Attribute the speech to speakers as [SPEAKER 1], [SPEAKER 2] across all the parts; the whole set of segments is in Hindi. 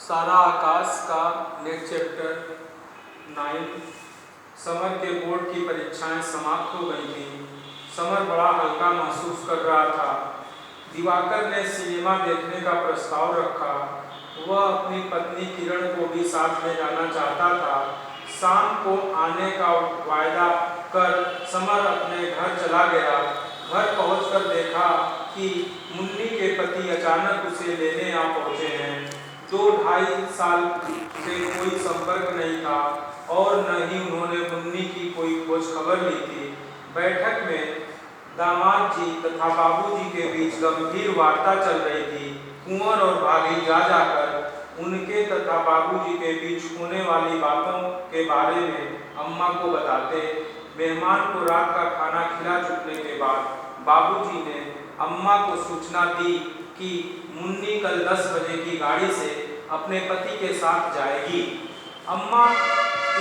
[SPEAKER 1] सारा आकाश का नेक्स्ट चैप्टर 9। समर के बोर्ड की परीक्षाएं समाप्त हो गई थीं। समर बड़ा हल्का महसूस कर रहा था। दिवाकर ने सिनेमा देखने का प्रस्ताव रखा। वह अपनी पत्नी किरण को भी साथ ले जाना चाहता था। शाम को आने का वायदा कर समर अपने घर चला गया। घर पहुंचकर देखा कि मुन्नी के पति अचानक उसे लेने आ पहुंचे हैं। 2-2.5 साल से कोई संपर्क नहीं था और न ही उन्होंने मुन्नी की कोई खोज खबर ली थी। बैठक में दामाद जी तथा बाबूजी के बीच गंभीर वार्ता चल रही थी। कुंवर और भाभी जा जाकर उनके तथा बाबूजी के बीच होने वाली बातों के बारे में अम्मा को बताते। मेहमान को रात का खाना खिला चुकने के बाद बाबूजी ने अम्मा को सूचना दी कि मुन्नी कल 10 बजे की गाड़ी से अपने पति के साथ जाएगी। अम्मा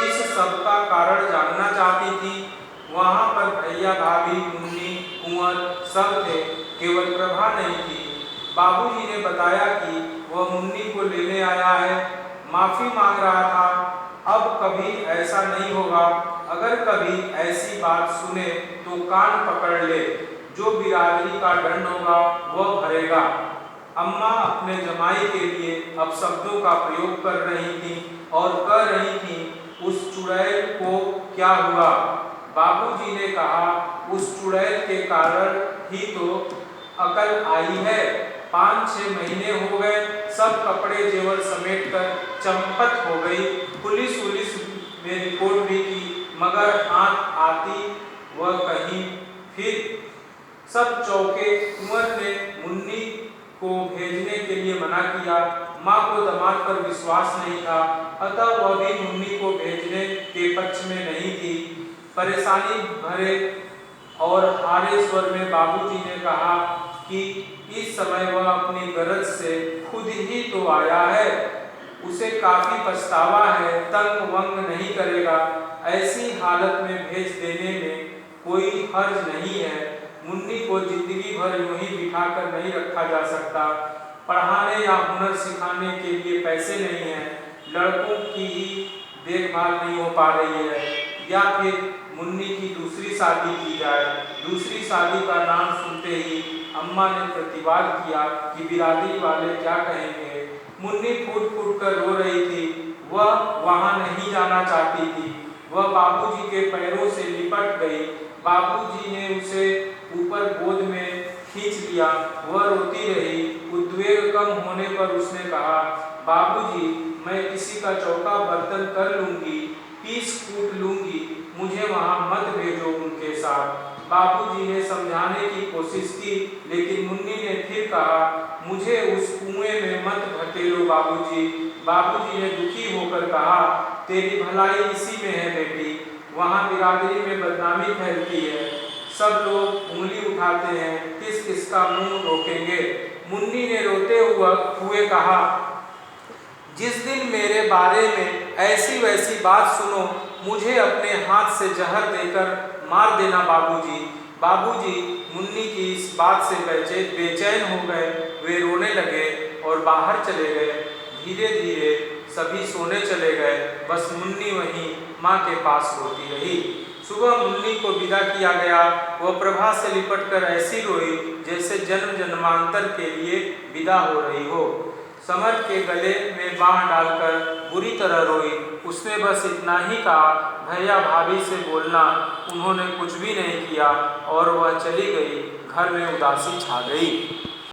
[SPEAKER 1] इस सब का कारण जानना चाहती थी। वहाँ पर भैया, भाभी, मुन्नी, कुंवर सब थे, केवल प्रभा नहीं थी। बाबूजी ने बताया कि वह मुन्नी को लेने आया है, माफ़ी मांग रहा था। अब कभी ऐसा नहीं होगा। अगर कभी ऐसी बात सुने तो कान पकड़ ले। जो बिरादरी का दंड होगा वह भरेगा। अम्मा अपने जमाई के लिए अपशब्दों का प्रयोग कर रही थी और कह रही थी, उस चुड़ैल को क्या हुआ? बाबूजी ने कहा, उस चुड़ैल के कारण ही तो अकल आई है। 5-6 महीने हो गए, सब कपड़े जेवर समेट कर चंपत हो गई। पुलिस में रिपोर्ट भी की, मगर हाथ आती वह कहीं। फिर सब चौके। कुंवर ने मुन्नी को भेजने के लिए मना किया। माँ को दामाद पर विश्वास नहीं था, अतः वह भी मुन्नी को भेजने के पक्ष में नहीं थी। परेशानी भरे और हारे स्वर में बाबूजी ने कहा कि इस समय वह अपनी गरज से खुद ही तो आया है, उसे काफी पछतावा है, तंग वंग नहीं करेगा। ऐसी हालत में भेज देने में कोई हर्ज नहीं है। मुन्नी को जिंदगी भर यूं ही बिठा कर नहीं रखा जा सकता। पढ़ाने या हुनर सिखाने के लिए पैसे नहीं हैं, लड़कों की ही देखभाल नहीं हो पा रही है, या फिर मुन्नी की दूसरी शादी की जाए। दूसरी शादी का नाम सुनते ही अम्मा ने प्रतिवाद किया कि बिरादरी वाले क्या कहेंगे। मुन्नी फूट फूट कर रो रही थी। वह वहाँ नहीं जाना चाहती थी। वह बाबूजी के पैरों से लिपट गई। बाबूजी ने उसे ऊपर गोद में खींच लिया। वह रोती रही। उद्वेग कम होने पर उसने कहा, बाबूजी, मैं किसी का चौका बर्तन कर लूंगी, पीस कूट लूंगी, मुझे वहाँ मत भेजो उनके साथ। बाबूजी ने समझाने की कोशिश की, लेकिन मुन्नी ने फिर कहा, मुझे उस कुएं में मत धकेलो बाबूजी। बाबूजी ने दुखी होकर कहा, तेरी भलाई इसी में है बेटी, वहाँ बिरादरी में बदनामी फैलती है, सब लोग उंगली उठाते हैं, किस किस का मुंह रोकेंगे। मुन्नी ने रोते हुए कहा, जिस दिन मेरे बारे में ऐसी वैसी बात सुनो, मुझे अपने हाथ से जहर देकर मार देना बाबूजी। बाबूजी मुन्नी की इस बात से बेचैन हो गए। वे रोने लगे और बाहर चले गए। धीरे धीरे सभी सोने चले गए। बस मुन्नी वहीं माँ के पास रोती रही। सुबह मुन्नी को विदा किया गया। वह प्रभा से लिपटकर ऐसी रोई जैसे जन्म जन्मांतर के लिए विदा हो रही हो। समर के गले में बाँह डालकर बुरी तरह रोई। उसने बस इतना ही कहा, भैया, भाभी से बोलना। उन्होंने कुछ भी नहीं किया और वह चली गई। घर में उदासी छा गई।